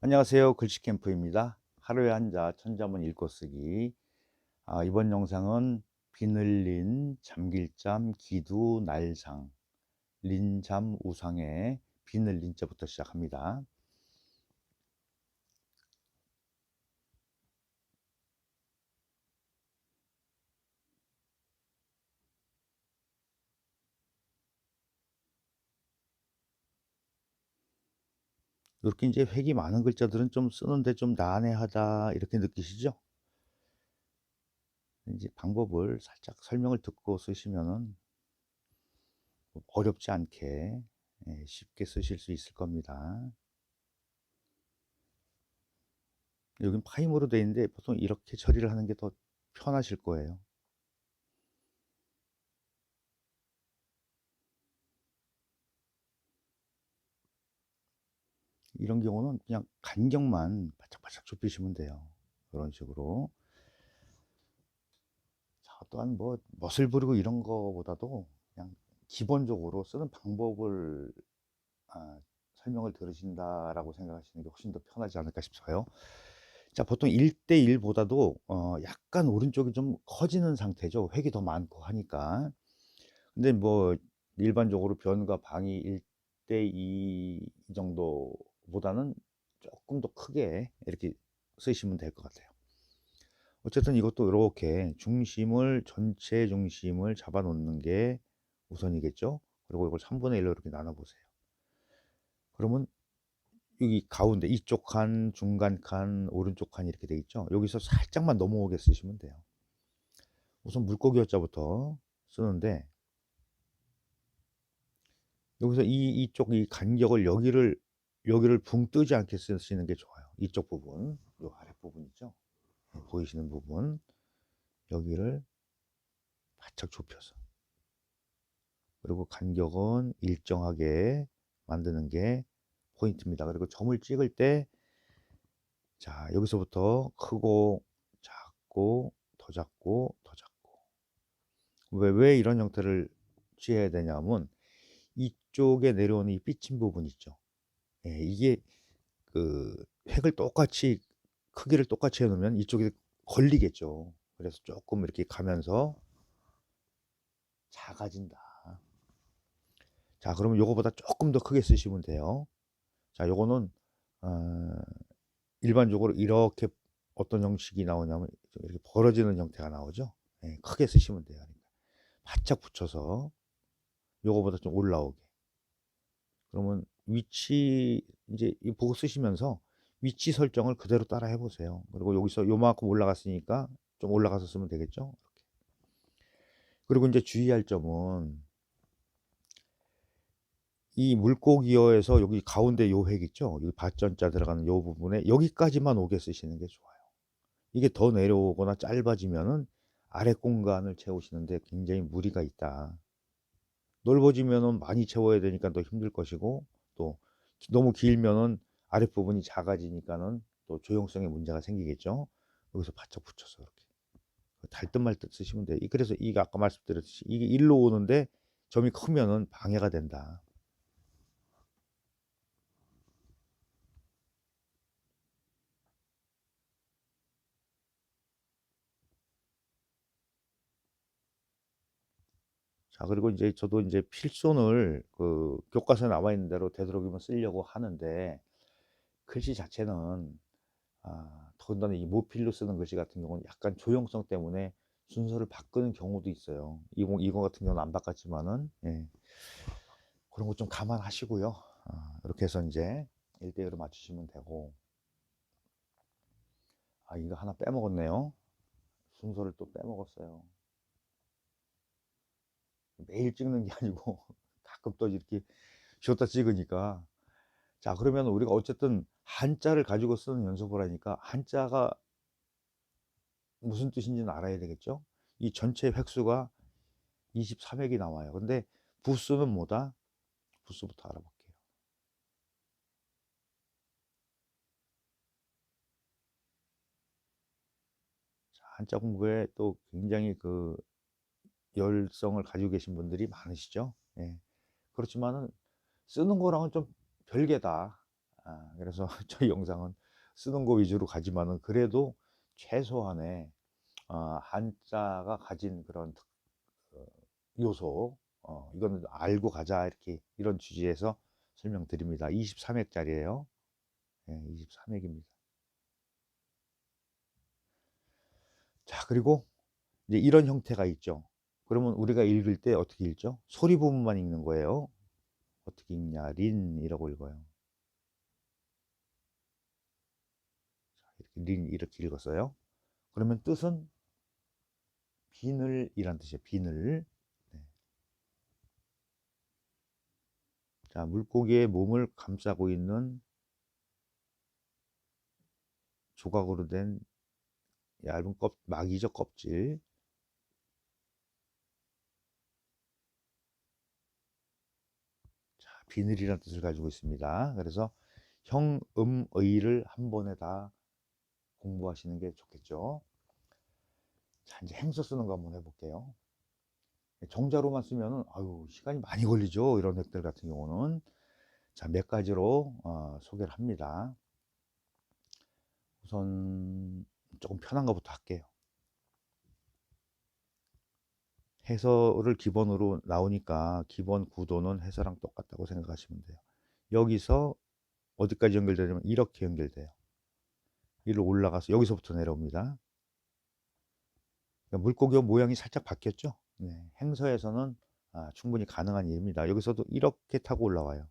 안녕하세요. 글씨캠프입니다. 하루에 한자 천자문 읽고 쓰기. 이번 영상은 비늘린, 잠길잠, 기두, 날상, 린잠, 우상의 비늘린자부터 시작합니다. 이렇게 이제 획이 많은 글자들은 좀 쓰는데 좀 난해하다 이렇게 느끼시죠? 이제 방법을 살짝 설명을 듣고 쓰시면은 어렵지 않게 쉽게 쓰실 수 있을 겁니다. 여긴 파임으로 되어 있는데 보통 이렇게 처리를 하는 게 더 편하실 거예요. 이런 경우는 그냥 간격만 바짝바짝 좁히시면 돼요. 이런 식으로. 자, 또한 뭐 멋을 부리고 이런 거보다도 그냥 기본적으로 쓰는 방법을 설명을 들으신다라고 생각하시는 게 훨씬 더 편하지 않을까 싶어요. 자, 보통 1대1보다도 약간 오른쪽이 좀 커지는 상태죠. 획이 더 많고 하니까. 근데 뭐 일반적으로 변과 방이 1대2 정도보다는 조금 더 크게 이렇게 쓰시면 될 것 같아요. 어쨌든 이것도 이렇게 전체 중심을 잡아 놓는 게 우선이겠죠. 그리고 이걸 3분의 1로 이렇게 나눠 보세요. 그러면 여기 가운데 이쪽 칸, 중간 칸, 오른쪽 칸 이렇게 돼 있죠. 여기서 살짝만 넘어오게 쓰시면 돼요. 우선 물고기 어자부터 쓰는데, 여기서 이쪽 이 간격을 여기를 붕 뜨지 않게 쓰시는 게 좋아요. 이쪽 부분, 요 아랫부분 있죠. 보이시는 부분, 여기를 바짝 좁혀서, 그리고 간격은 일정하게 만드는 게 포인트입니다. 그리고 점을 찍을 때, 자, 여기서부터 크고 작고 더 작고 더 작고. 왜 이런 형태를 취해야 되냐면, 이쪽에 내려오는 이 삐친 부분 있죠. 이게 그 획을 똑같이 크기를 똑같이 해 놓으면 이쪽에 걸리겠죠. 그래서 조금 이렇게 가면서 작아진다. 자, 그러면 요거보다 조금 더 크게 쓰시면 돼요. 자, 요거는 어, 일반적으로 이렇게 어떤 형식이 나오냐면 이렇게 벌어지는 형태가 나오죠. 크게 쓰시면 돼요. 그러니까 바짝 붙여서 요거보다 좀 올라오게. 그러면 위치 이제 이 보고 쓰시면서 위치 설정을 그대로 따라 해보세요. 그리고 여기서 요만큼 올라갔으니까 좀 올라가서 쓰면 되겠죠. 이렇게. 그리고 이제 주의할 점은 이 물고기어에서 여기 가운데 요 획 있죠. 여기 밭전자 들어가는 요 부분에 여기까지만 오게 쓰시는 게 좋아요. 이게 더 내려오거나 짧아지면은 아래 공간을 채우시는데 굉장히 무리가 있다. 넓어지면은 많이 채워야 되니까 더 힘들 것이고, 또 너무 길면은 아랫부분이 작아지니까는 또 조형성에 문제가 생기겠죠. 여기서 바짝 붙여서 이렇게 달 듯 말 듯 쓰시면 돼요. 그래서 이게 아까 말씀드렸듯이 이게 일로 오는데 점이 크면은 방해가 된다. 자, 그리고 이제 저도 이제 필손을 그 교과서에 나와 있는 대로 되도록이면 쓰려고 하는데, 글씨 자체는 더군다나 이 모필로 쓰는 글씨 같은 경우는 약간 조형성 때문에 순서를 바꾸는 경우도 있어요. 이거 같은 경우는 안 바꿨지만은, 그런 거 좀 감안하시고요. 이렇게 해서 이제 1대1로 맞추시면 되고. 이거 하나 빼먹었네요. 순서를 또 빼먹었어요. 매일 찍는 게 아니고 가끔 또 이렇게 쉬었다 찍으니까. 자, 그러면 우리가 어쨌든 한자를 가지고 쓰는 연습을 하니까 한자가 무슨 뜻인지는 알아야 되겠죠. 이 전체 획수가 23획이 나와요. 근데 부수는 뭐다? 부수부터 알아볼게요. 자, 한자 공부에 또 굉장히 그 열성을 가지고 계신 분들이 많으시죠. 그렇지만은 쓰는 거랑은 좀 별개다. 그래서 저희 영상은 쓰는 거 위주로 가지만은 그래도 최소한의 한자가 가진 그런 어, 요소, 이거는 알고 가자, 이렇게 이런 취지에서 설명드립니다. 23회짜리예요. 네, 23회입니다. 자, 그리고 이제 이런 형태가 있죠. 그러면 우리가 읽을 때 어떻게 읽죠? 소리 부분만 읽는 거예요. 어떻게 읽냐? 린이라고 읽어요. 린 이렇게 읽었어요. 그러면 뜻은 비늘이란 뜻이에요. 비늘. 네. 자, 물고기의 몸을 감싸고 있는 조각으로 된 얇은 막이죠, 껍질. 자, 비늘이라는 뜻을 가지고 있습니다. 그래서 형, 의를 한 번에 다 공부하시는 게 좋겠죠. 자, 이제 행서 쓰는 거 한번 해볼게요. 정자로만 쓰면은 아유, 시간이 많이 걸리죠. 이런 획들 같은 경우는. 자, 몇 가지로 소개를 합니다. 우선 조금 편한 것부터 할게요. 해서를 기본으로 나오니까 기본 구도는 해서랑 똑같다고 생각하시면 돼요. 여기서 어디까지 연결되냐면 이렇게 연결돼요. 위로 올라가서 여기서부터 내려옵니다. 그러니까 물고기 모양이 살짝 바뀌었죠. 네, 행서에서는 충분히 가능한 일입니다. 여기서도 이렇게 타고 올라와요.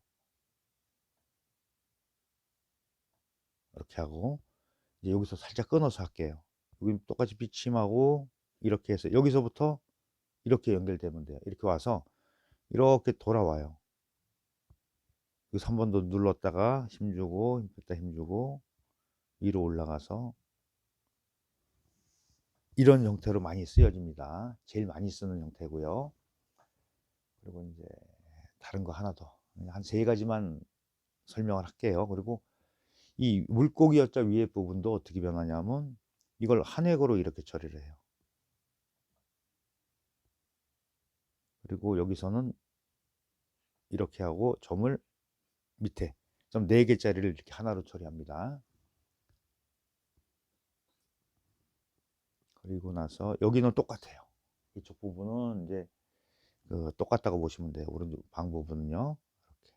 이렇게 하고 이제 여기서 살짝 끊어서 할게요. 여기 똑같이 비침하고 이렇게 해서 여기서부터 이렇게 연결되면 돼요. 이렇게 와서 이렇게 돌아와요. 여기서 한 번 더 눌렀다가 힘주고 힘주고 위로 올라가서 이런 형태로 많이 쓰여집니다. 제일 많이 쓰는 형태고요. 그리고 이제 다른 거 하나 더, 한 세 가지만 설명을 할게요. 그리고 이 물고기 여자 위에 부분도 어떻게 변하냐면 이걸 한 획으로 이렇게 처리를 해요. 그리고 여기서는 이렇게 하고 점을 밑에 점 4개짜리를 이렇게 하나로 처리합니다. 그리고 나서 여기는 똑같아요. 이쪽 부분은 이제 똑같다고 보시면 돼요. 오른쪽 방 부분은요. 이렇게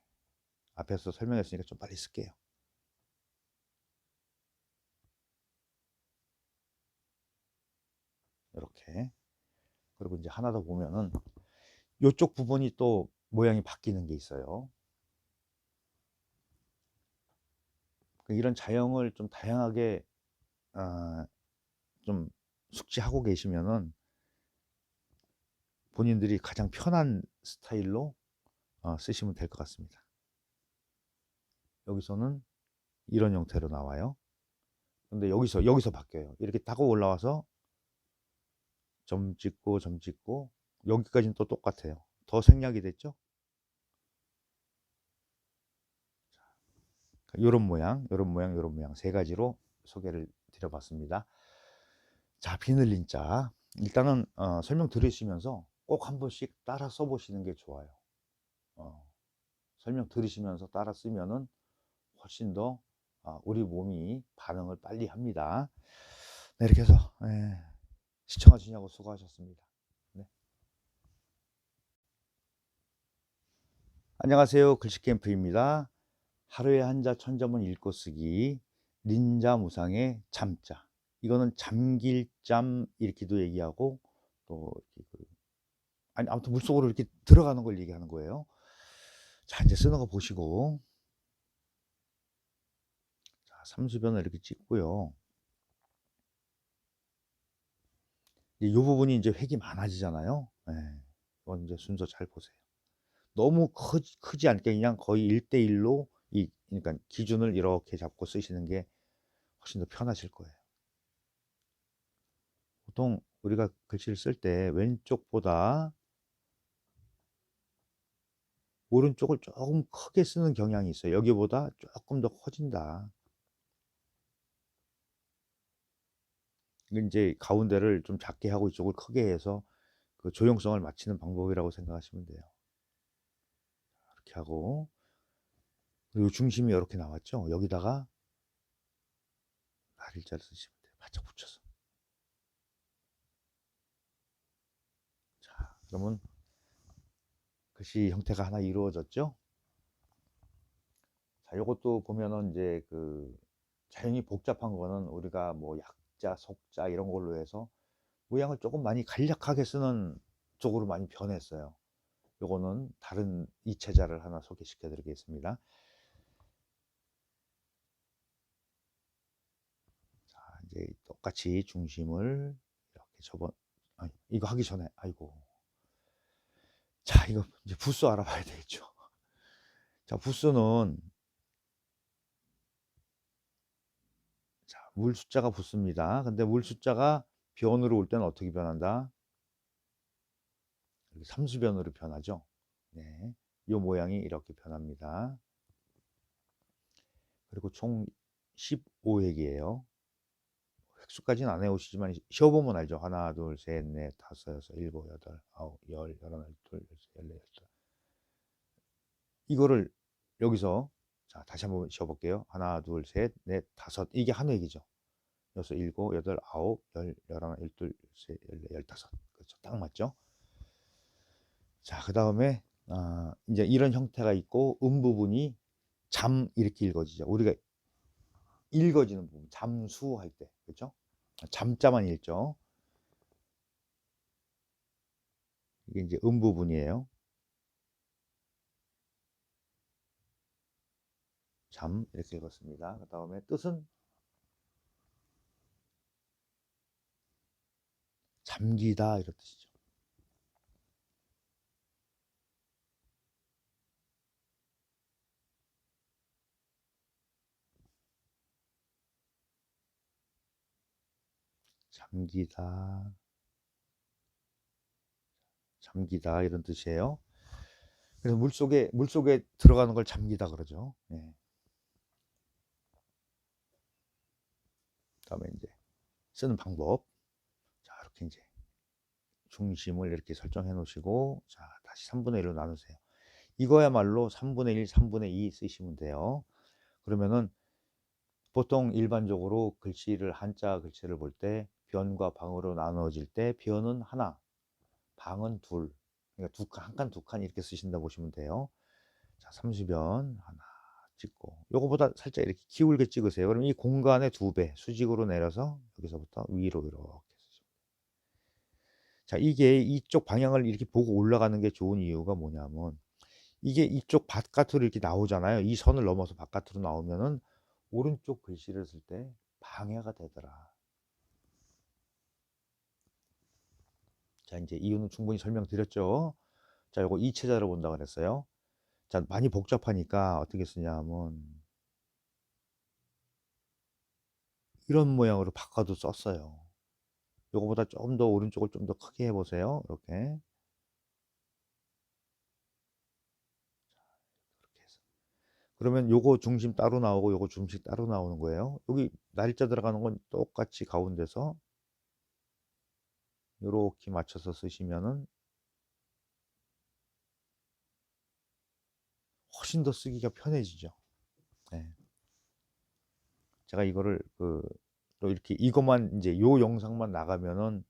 앞에서 설명했으니까 좀 빨리 쓸게요. 이렇게. 그리고 이제 하나 더 보면은 이쪽 부분이 또 모양이 바뀌는 게 있어요. 이런 자형을 좀 다양하게 좀 숙지하고 계시면은 본인들이 가장 편한 스타일로 쓰시면 될 것 같습니다. 여기서는 이런 형태로 나와요. 근데 여기서 바뀌어요. 이렇게 타고 올라와서 점 찍고 점 찍고 여기까지는 또 똑같아요. 더 생략이 됐죠? 요런 모양, 요런 모양, 요런 모양 세 가지로 소개를 드려봤습니다. 자, 비늘린 자. 일단은 설명 들으시면서 꼭 한 번씩 따라 써보시는 게 좋아요. 설명 들으시면서 따라 쓰면은 훨씬 더 우리 몸이 반응을 빨리 합니다. 네, 이렇게 해서 시청하시냐고 수고하셨습니다. 네. 안녕하세요. 글씨캠프입니다. 하루에 한자 천자문 읽고 쓰기 린자 무상의 잠자. 이거는 잠길 잠 이렇게도 얘기하고 또 이렇게 아니 아무튼 물속으로 이렇게 들어가는 걸 얘기하는 거예요. 자, 이제 쓰는 거 보시고 자, 삼수변을 이렇게 찍고요. 이 부분이 이제 획이 많아지잖아요. 이건 이제 순서 잘 보세요. 너무 크지 않게 그냥 거의 1대1로 그러니까 기준을 이렇게 잡고 쓰시는 게 훨씬 더 편하실 거예요. 보통 우리가 글씨를 쓸 때 왼쪽보다 오른쪽을 조금 크게 쓰는 경향이 있어요. 여기보다 조금 더 커진다. 이제 가운데를 좀 작게 하고 이쪽을 크게 해서 그 조형성을 맞추는 방법이라고 생각하시면 돼요. 이렇게 하고 그리고 중심이 이렇게 나왔죠. 여기다가 날일자를 쓰시면 돼요. 바짝 붙여서. 자, 그러면 글씨 형태가 하나 이루어졌죠. 자, 요것도 보면은 이제 그 자연히 복잡한 거는 우리가 뭐 약자, 속자 이런 걸로 해서 모양을 조금 많이 간략하게 쓰는 쪽으로 많이 변했어요. 요거는 다른 이체자를 하나 소개시켜 드리겠습니다. 자, 이제 똑같이 중심을 이렇게 아니, 이거 하기 전에, 아이고. 자, 이거 이제 부수 알아봐야 되겠죠. 자, 부수는, 자, 물 숫자가 부수입니다. 근데 물 숫자가 변으로 올 때는 어떻게 변한다? 삼수변으로 변하죠. 네. 요 모양이 이렇게 변합니다. 그리고 총 15획이에요. 획수까지는 안 해오시지만 쉬어보면 알죠. 하나, 둘, 셋, 넷, 다섯, 여섯, 일곱, 여덟, 아홉, 열, 열하나, 열둘, 열셋, 열넷, 열다섯. 이거를 여기서 자 다시 한번 쉬어볼게요. 하나, 둘, 셋, 넷, 다섯. 이게 한 획이죠. 여섯, 일곱, 여덟, 아홉, 열, 열하나, 열둘, 열셋, 열넷, 열다섯. 그렇죠. 딱 맞죠. 자, 그 다음에 이제 이런 형태가 있고 부분이 잠 이렇게 읽어지죠. 우리가 읽어지는 부분, 잠수할 때, 그렇죠? 잠자만 읽죠. 이게 이제 부분이에요. 잠 이렇게 읽었습니다. 그 다음에 뜻은 잠기다 이런 뜻이죠. 잠기다, 잠기다 이런 뜻이에요. 그래서 물속에 들어가는 걸 잠기다 그러죠. 예. 그다음에 이제 쓰는 방법. 자, 이렇게 이제 중심을 이렇게 설정해 놓으시고, 자, 다시 3분의 1로 나누세요. 이거야말로 3분의 1, 3분의 2 쓰시면 돼요. 그러면은 보통 일반적으로 글씨를 한자 글씨를 볼 때 변과 방으로 나누어질 때 변은 하나, 방은 둘. 그러니까 한 칸, 두 칸 이렇게 쓰신다 보시면 돼요. 자, 30변 하나 찍고 요거보다 살짝 이렇게 기울게 찍으세요. 그럼 이 공간의 2배 수직으로 내려서 여기서부터 위로 이렇게 쓰시면. 자, 이게 이쪽 방향을 이렇게 보고 올라가는 게 좋은 이유가 뭐냐면 이게 이쪽 바깥으로 이렇게 나오잖아요. 이 선을 넘어서 바깥으로 나오면은 오른쪽 글씨를 쓸 때 방해가 되더라. 자, 이제 이유는 충분히 설명드렸죠. 자, 요거 이체자로 본다 그랬어요. 자, 많이 복잡하니까 어떻게 쓰냐면 이런 모양으로 바꿔도 썼어요. 요거보다 좀 더 오른쪽을 좀 더 크게 해보세요. 이렇게. 그렇게 해서. 그러면 요거 중심 따로 나오고 요거 중심 따로 나오는 거예요. 여기 날짜 들어가는 건 똑같이 가운데서 요렇게 맞춰서 쓰시면은 훨씬 더 쓰기가 편해지죠. 네. 제가 이거를 또 이렇게 이것만 이제 요 영상만 나가면은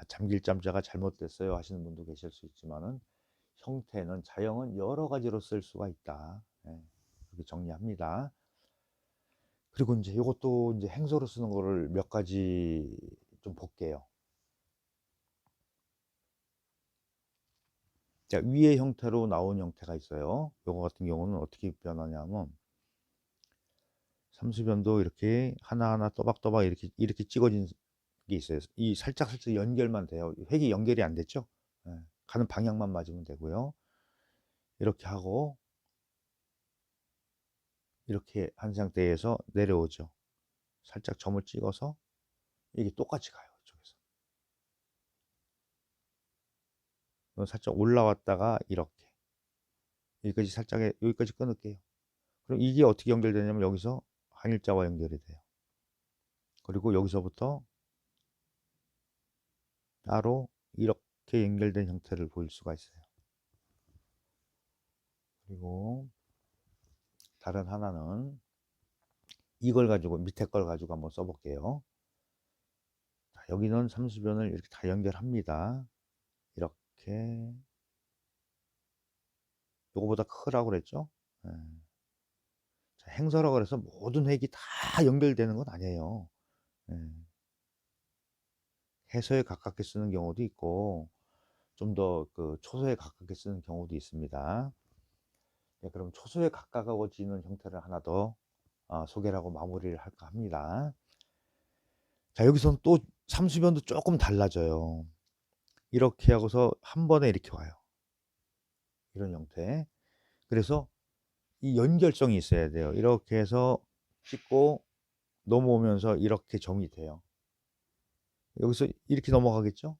잠길 잠자가 잘못됐어요 하시는 분도 계실 수 있지만은 형태는 자형은 여러 가지로 쓸 수가 있다. 네. 이렇게 정리합니다. 그리고 이제 이것도 이제 행서로 쓰는 거를 몇 가지 좀 볼게요. 자, 위의 형태로 나온 형태가 있어요. 요거 같은 경우는 어떻게 변하냐면 삼수변도 이렇게 하나하나 또박또박 이렇게 찍어진 게 있어요. 이 살짝 연결만 돼요. 획이 연결이 안 됐죠? 예, 가는 방향만 맞으면 되고요. 이렇게 하고 이렇게 한 상태에서 내려오죠. 살짝 점을 찍어서 이게 똑같이 가요. 이쪽에서. 살짝 올라왔다가 이렇게 여기까지 여기까지 끊을게요. 그럼 이게 어떻게 연결되냐면 여기서 한일자와 연결이 돼요. 그리고 여기서부터 따로 이렇게 연결된 형태를 보일 수가 있어요. 그리고 다른 하나는 이걸 가지고 밑에 걸 가지고 한번 써 볼게요. 자, 여기는 30원을 이렇게 다 연결합니다. 이렇게 요거보다 크라고 그랬죠? 예. 자, 행서라 그래서 모든 획이 다 연결되는 건 아니에요. 예. 해서에 가깝게 쓰는 경우도 있고 좀 더 그 초소에 가깝게 쓰는 경우도 있습니다. 네, 그럼 초소에 가까워지는 형태를 하나 더 소개를 하고 마무리를 할까 합니다. 자, 여기서는 또 삼수변도 조금 달라져요. 이렇게 하고서 한 번에 이렇게 와요. 이런 형태. 그래서 이 연결성이 있어야 돼요. 이렇게 해서 찍고 넘어오면서 이렇게 점이 돼요. 여기서 이렇게 넘어가겠죠?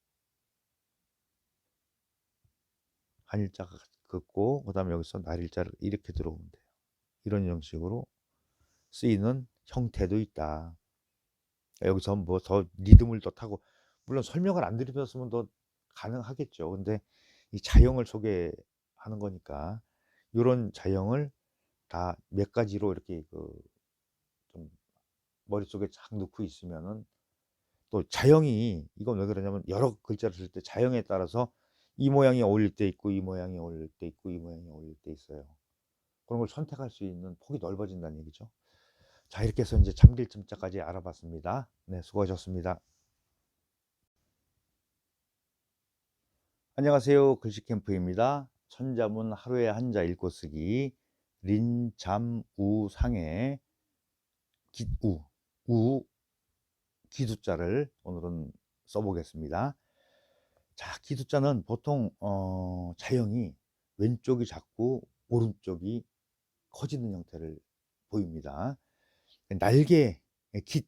한일자가 긋고 그다음에 여기서 날일자를 이렇게 들어오면 돼요. 이런 형식으로 쓰이는 형태도 있다. 여기서 뭐 더 리듬을 더 타고 물론 설명을 안 드렸으면 더 가능하겠죠. 근데 이 자형을 소개하는 거니까 요런 자형을 다 몇 가지로 이렇게 그 좀 머릿속에 착 넣고 있으면은 또 자형이 이건 왜 그러냐면 여러 글자를 쓸 때 자형에 따라서 이 모양이 어울릴 때 있고 이 모양이 어울릴 때 있고 이 모양이 어울릴 때 있어요. 그런 걸 선택할 수 있는 폭이 넓어진다는 얘기죠. 자, 이렇게 해서 이제 잠길 쯤자까지 알아봤습니다. 네, 수고하셨습니다. 안녕하세요. 글씨캠프입니다. 천자문 하루에 한자 읽고 쓰기 린잠우상의 기우 우 기두자를 오늘은 써보겠습니다. 자, 기두자는 보통 자형이 왼쪽이 작고 오른쪽이 커지는 형태를 보입니다. 날개 깃,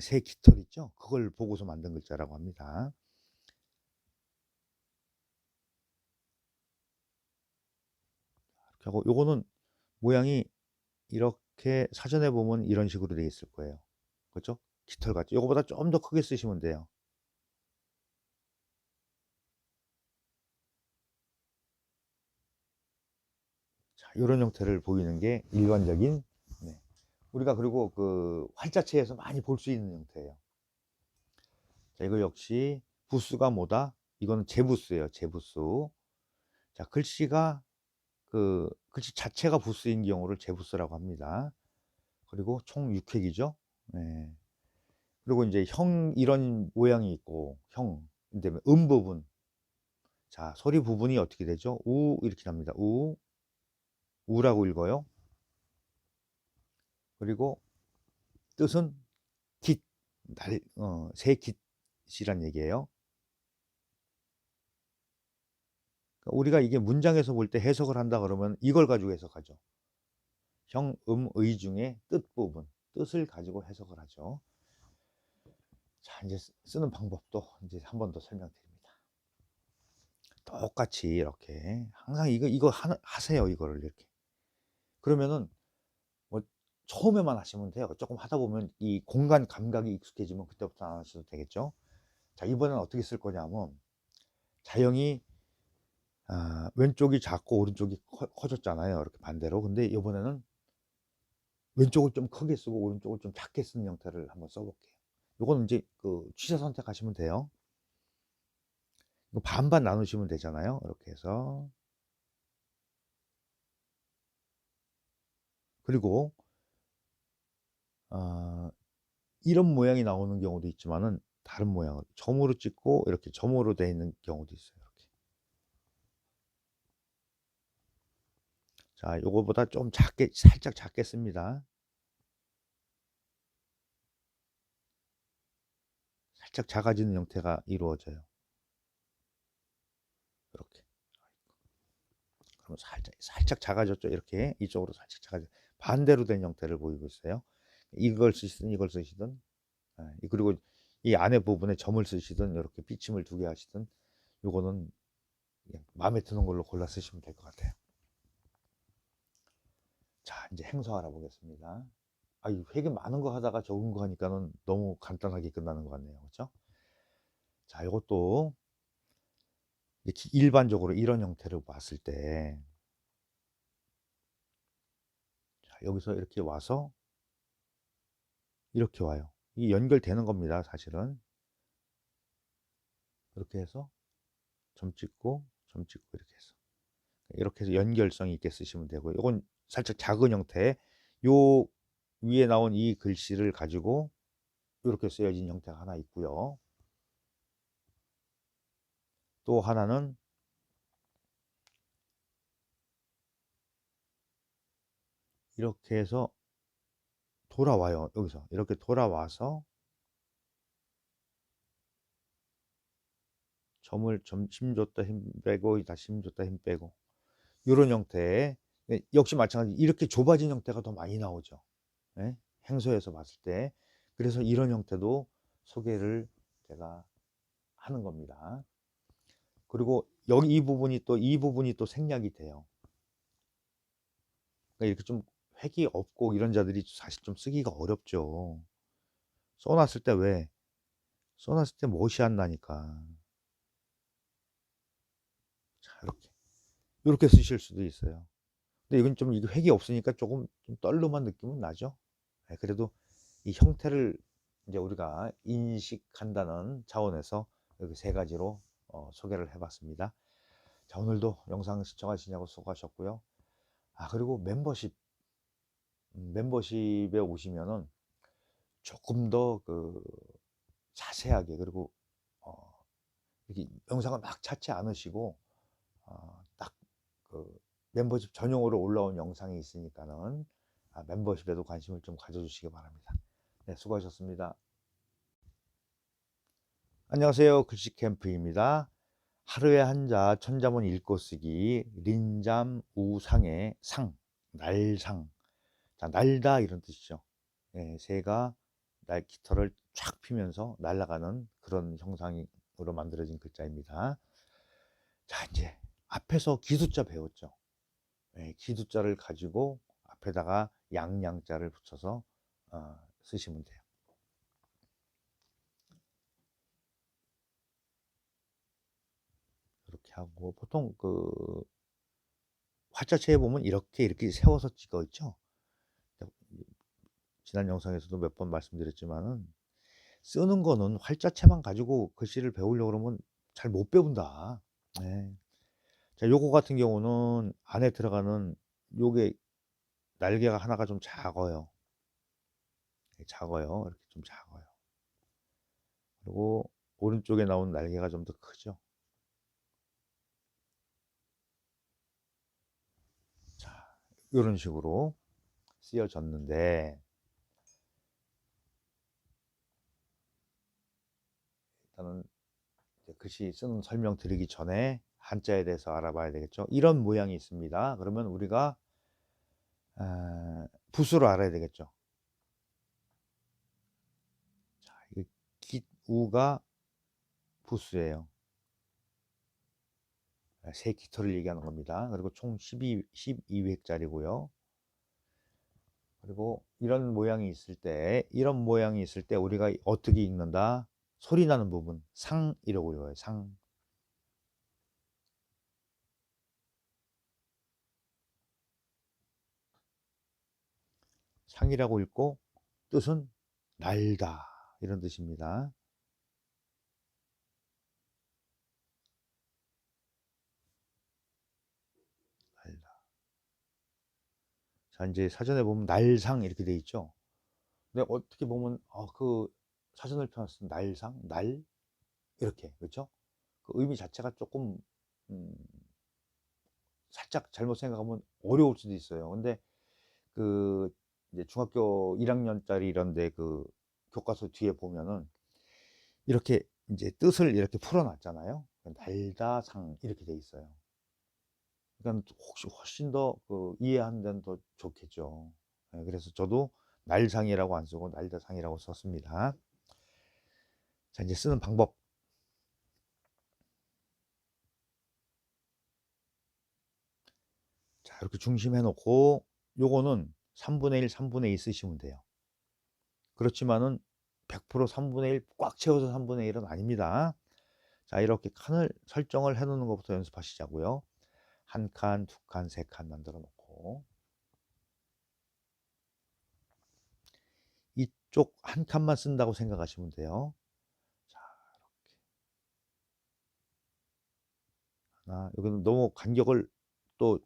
새 깃털 있죠? 그걸 보고서 만든 글자라고 합니다. 이렇게 하고 요거는 모양이 이렇게 사전에 보면 이런 식으로 되어 있을 거예요. 그렇죠? 깃털 같죠? 요거보다 좀 더 크게 쓰시면 돼요. 자, 요런 형태를 보이는 게 일반적인 네. 우리가 그리고 그 활자체에서 많이 볼 수 있는 형태예요. 자, 이거 역시 부수가 뭐다? 이거는 제부수예요. 제부수. 자, 글씨가 그 글씨 자체가 부수인 경우를 제부수라고 합니다. 그리고 총 6획이죠. 네. 그리고 이제 형 이런 모양이 있고 형 그다음에 부분. 자, 소리 부분이 어떻게 되죠? 우 이렇게 납니다. 우라고 읽어요. 그리고 뜻은 깃, 새 깃이란 얘기예요. 그러니까 우리가 이게 문장에서 볼 때 해석을 한다 그러면 이걸 가지고 해석하죠. 형, 의 중에 뜻 부분, 뜻을 가지고 해석을 하죠. 자, 이제 쓰는 방법도 이제 한 번 더 설명드립니다. 똑같이 이렇게 항상 이거 하세요. 이거를 이렇게. 그러면은 뭐 처음에만 하시면 돼요. 조금 하다 보면 이 공간 감각이 익숙해지면 그때부터 안 하셔도 되겠죠. 자, 이번엔 어떻게 쓸 거냐면 자형이 왼쪽이 작고 오른쪽이 커졌잖아요. 이렇게 반대로. 근데 이번에는 왼쪽을 좀 크게 쓰고 오른쪽을 좀 작게 쓰는 형태를 한번 써볼게요. 이거는 이제 그 취사 선택하시면 돼요. 이거 반반 나누시면 되잖아요. 이렇게 해서 그리고 이런 모양이 나오는 경우도 있지만은 다른 모양을 점으로 찍고 이렇게 점으로 되어 있는 경우도 있어요. 이렇게. 자, 요거보다 좀 작게 살짝 작게 씁니다. 살짝 작아지는 형태가 이루어져요. 이렇게. 그럼 살짝 작아졌죠. 이렇게 이쪽으로 살짝 작아져. 반대로 된 형태를 보이고 있어요. 이걸 쓰시든 이걸 쓰시든 그리고 이 안에 부분에 점을 쓰시든 이렇게 비침을 두 개 하시든 요거는 그냥 마음에 드는 걸로 골라 쓰시면 될 것 같아요. 자, 이제 행서 알아보겠습니다. 이 되게 많은 거 하다가 적은 거 하니까는 너무 간단하게 끝나는 것 같네요. 그렇죠? 자, 이것도 일반적으로 이런 형태를 봤을 때 여기서 이렇게 와서 이렇게 와요. 이게 연결되는 겁니다, 사실은. 이렇게 해서 점 찍고 이렇게 해서 연결성이 있게 쓰시면 되고요. 이건 살짝 작은 형태, 요 위에 나온 이 글씨를 가지고 이렇게 쓰여진 형태가 하나 있고요. 또 하나는 이렇게 해서 돌아와요. 여기서 이렇게 돌아와서 힘 줬다 힘 빼고 다시 힘 줬다 힘 빼고 이런 형태의, 역시 마찬가지 이렇게 좁아진 형태가 더 많이 나오죠. 네? 행소에서 봤을 때. 그래서 이런 형태도 소개를 제가 하는 겁니다. 그리고 여기 이 부분이 또 생략이 돼요. 그러니까 이렇게 좀 획이 없고 이런 자들이 사실 좀 쓰기가 어렵죠. 써놨을 때 써놨을 때 멋이 안 나니까. 자, 이렇게 쓰실 수도 있어요. 근데 이건 좀 이게 획이 없으니까 조금 좀 떨름한 느낌은 나죠. 네, 그래도 이 형태를 이제 우리가 인식한다는 차원에서 여기 세 가지로 소개를 해봤습니다. 자, 오늘도 영상 시청하시냐고 수고하셨고요. 그리고 멤버십에 오시면은 조금 더 자세하게, 그리고 이렇게 영상을 막 찾지 않으시고 딱 멤버십 전용으로 올라온 영상이 있으니까는 멤버십에도 관심을 좀 가져주시기 바랍니다. 네, 수고하셨습니다. 안녕하세요. 글씨캠프입니다. 하루에 한자 천자문 읽고 쓰기 린잠 우상의 상, 날상. 자, 날다 이런 뜻이죠. 네, 새가 깃털을 쫙 피면서 날아가는 그런 형상으로 만들어진 글자입니다. 자, 이제 앞에서 기숫자 배웠죠. 네, 기숫자를 가지고 앞에다가 양양자를 붙여서 쓰시면 돼요. 이렇게 하고 보통 활자체에 보면 이렇게 세워서 찍어 있죠. 지난 영상에서도 몇 번 말씀드렸지만은 쓰는 거는 활자체만 가지고 글씨를 배우려고 그러면 잘 못 배운다. 네. 자, 요거 같은 경우는 안에 들어가는 요게 날개가 하나가 좀 작아요. 작아요. 이렇게 좀 작아요. 그리고 오른쪽에 나온 날개가 좀 더 크죠. 자, 이런 식으로 쓰여졌는데, 일단은 글씨 쓰는 설명 드리기 전에 한자에 대해서 알아봐야 되겠죠. 이런 모양이 있습니다. 그러면 우리가 붓으로 알아야 되겠죠. 자, 이게 깃우가 붓수예요. 세 깃털을 얘기하는 겁니다. 그리고 총 12획짜리고요. 그리고 이런 모양이 있을 때 우리가 어떻게 읽는다? 소리 나는 부분 상이라고 읽어요. 상. 상이라고 읽고 뜻은 날다 이런 뜻입니다. 날다. 자, 이제 사전에 보면 날상 이렇게 돼 있죠. 근데 어떻게 보면 사전을 펴놨을 때 날상, 날 이렇게, 그렇죠? 그 의미 자체가 조금 음, 살짝 잘못 생각하면 어려울 수도 있어요. 근데 이제 중학교 1학년짜리 이런데 교과서 뒤에 보면은 이렇게 이제 뜻을 이렇게 풀어놨잖아요. 날다상 이렇게 돼 있어요. 그러니까 혹시 훨씬 더 이해하는 데는 더 좋겠죠. 네, 그래서 저도 날상이라고 안 쓰고 날다상이라고 썼습니다. 자, 이제 쓰는 방법. 자, 이렇게 중심해 놓고 요거는 3분의 1, 3분의 2 쓰시면 돼요. 그렇지만은 100% 3분의 1 꽉 채워서 3분의 1은 아닙니다. 자, 이렇게 칸을 설정을 해 놓는 것부터 연습하시자고요. 한 칸, 두 칸, 세 칸 만들어 놓고 이쪽 한 칸만 쓴다고 생각하시면 돼요. 자, 하나, 여기는 너무 간격을 또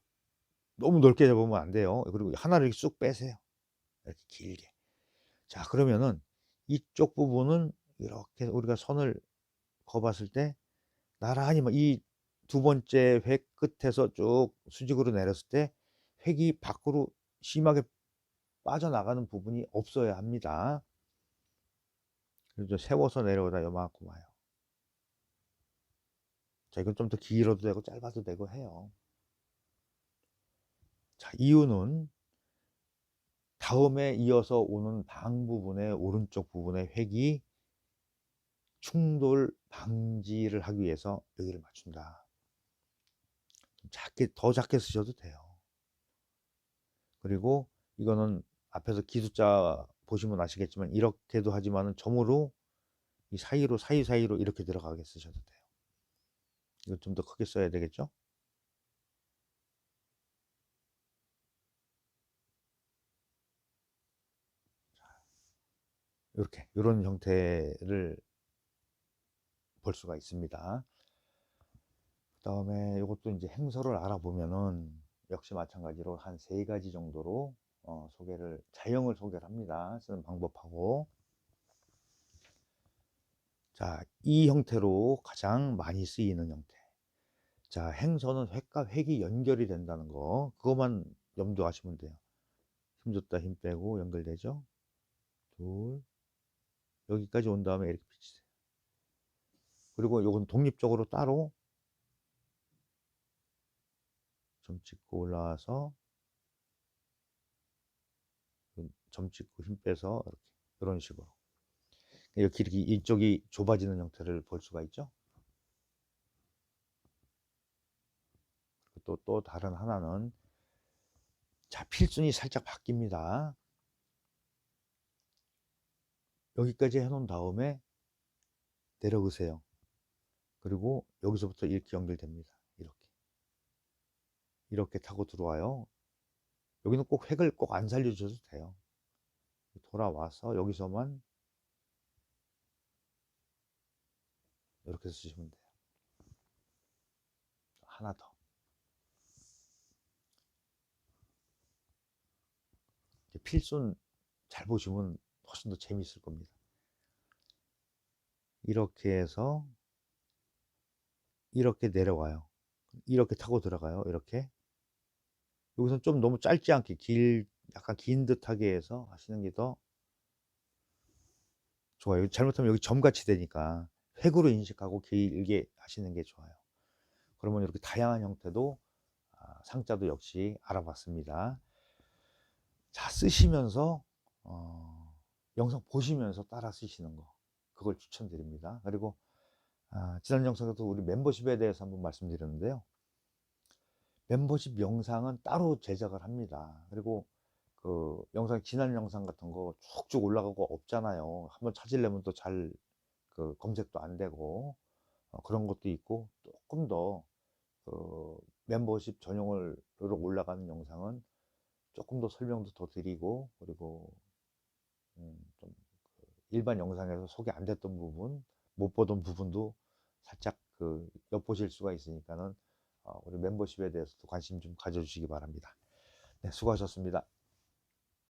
너무 넓게 잡으면 안 돼요. 그리고 하나를 이렇게 쑥 빼세요. 이렇게 길게. 자, 그러면은 이쪽 부분은 이렇게 우리가 선을 그어봤을 때 나란히 이 두 번째 획 끝에서 쭉 수직으로 내렸을 때 획이 밖으로 심하게 빠져나가는 부분이 없어야 합니다. 그래서 세워서 내려오다 요만큼 와요. 자, 이건 좀 더 길어도 되고 짧아도 되고 해요. 자, 이유는 다음에 이어서 오는 방 부분의 오른쪽 부분의 획이 충돌 방지를 하기 위해서 여기를 맞춘다. 작게, 더 작게 쓰셔도 돼요. 그리고 이거는 앞에서 기술자 보시면 아시겠지만 이렇게도 하지만은 점으로 이 사이로 사이사이로 이렇게 들어가게 쓰셔도 돼요. 이거 좀 더 크게 써야 되겠죠? 이렇게 이런 형태를 볼 수가 있습니다. 그 다음에 이것도 이제 행서를 알아보면은 역시 마찬가지로 한 3가지 정도로 자형을 소개를 합니다. 쓰는 방법하고. 자, 이 형태로 가장 많이 쓰이는 형태. 자, 행서는 획과 획이 연결이 된다는 거, 그것만 염두하시면 돼요. 힘 줬다 힘 빼고 연결되죠? 둘, 여기까지 온 다음에 이렇게 비치세요. 그리고 이건 독립적으로 따로 점 찍고 올라와서 점 찍고 힘 빼서 이렇게 이런 식으로 이렇게 이쪽이 좁아지는 형태를 볼 수가 있죠. 또 다른 하나는, 자, 필순이 살짝 바뀝니다. 여기까지 해놓은 다음에 내려오세요. 그리고 여기서부터 이렇게 연결됩니다. 이렇게 타고 들어와요. 여기는 꼭 획을 꼭 안 살려주셔도 돼요. 돌아와서 여기서만 이렇게 쓰시면 돼요. 하나 더. 필순 잘 보시면 훨씬 더 재미있을 겁니다. 이렇게 해서 이렇게 내려와요. 이렇게 타고 들어가요. 이렇게. 여기서 좀 너무 짧지 않게 약간 긴 듯하게 해서 하시는 게 더 좋아요. 잘못하면 여기 점같이 되니까 획으로 인식하고 길게 하시는 게 좋아요. 그러면 이렇게 다양한 형태도, 상자도 역시 알아봤습니다. 자, 쓰시면서 영상 보시면서 따라 쓰시는 거, 그걸 추천드립니다. 그리고 지난 영상에도 우리 멤버십에 대해서 한번 말씀드렸는데요. 멤버십 영상은 따로 제작을 합니다. 그리고 그 지난 영상 같은 거 쭉쭉 올라가고 없잖아요. 한번 찾으려면 또 잘 검색도 안 되고, 그런 것도 있고, 조금 더 멤버십 전용으로 올라가는 영상은 조금 더 설명도 더 드리고, 그리고 좀 일반 영상에서 소개 안 됐던 부분, 못 보던 부분도 살짝 엿보실 수가 있으니까는 우리 멤버십에 대해서도 관심 좀 가져주시기 바랍니다. 네, 수고하셨습니다.